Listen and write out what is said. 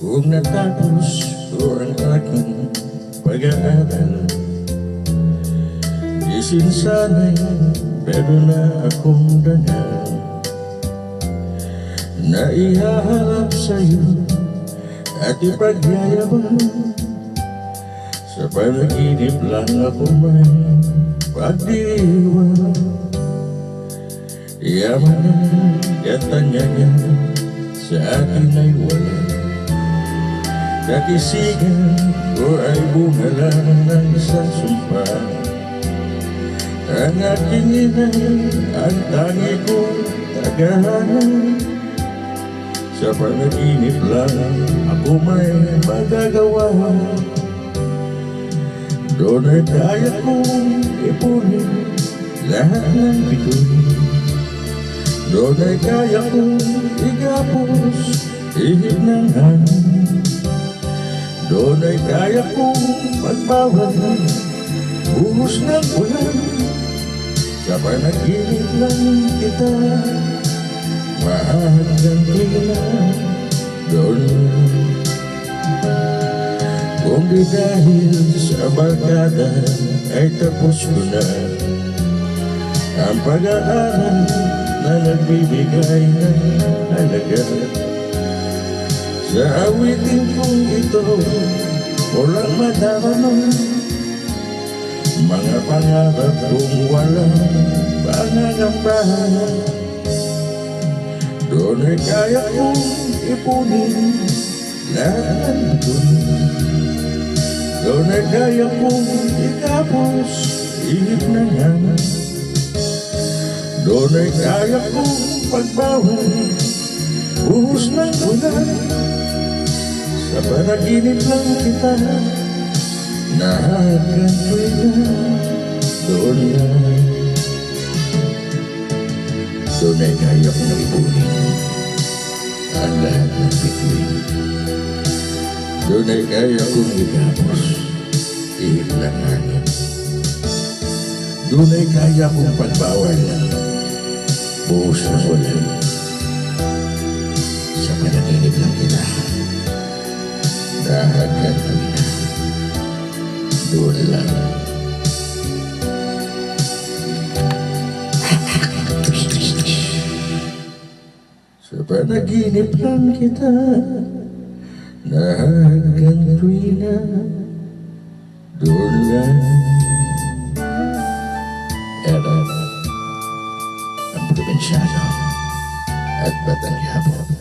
Kung natapos ko ang aking pag-aaral, isinsanay pero na akong dangal na ihaharap sa'yo at ipagyayabang. Sa panaginip lang ako may pagdiriwang. Yaman ang katanyaya sa akin ay wala. Katisigan ko ay bumala ng isang sumpa. Ang aking inay, ang tangi kong tagahanan. Sa panaginip lang ako may magagawa. Doon ay kaya kong ipunin lahat ng bituin. Doon ay kaya kong igapos ihip ng hangin. Doon ay kaya kong magbawal ng buhos ng ulan. Sa panaginip lang kita mahalagang tila. Doon kung di dahil sa barkada ay tapos ko na ang pag-aaral na nagbibigay ng halaga. Sa awitin kong ito walang madarama, mga pangarap kong walang pangangamba. Doon ay kaya kong ipunin lahat ng bituin. Doon ay kaya kong ikapos ihip ng hangin. Doon ay kaya kong pagbawal buhos ng ulan. Sa panaginip lang kita nakakantoy na. Doon ay kaya kong ipunin ang lahat ng bituin. Doon ay kaya kong ikapos ihip ng hangin. Doon ay kaya kong pagbawal buhos ng ulan. Sa panaginip lang kita nakakantoy na. Doon lang sa panaginip lang kita nakakantoy na. Doon lang era ang probinsyano at Batanghapon.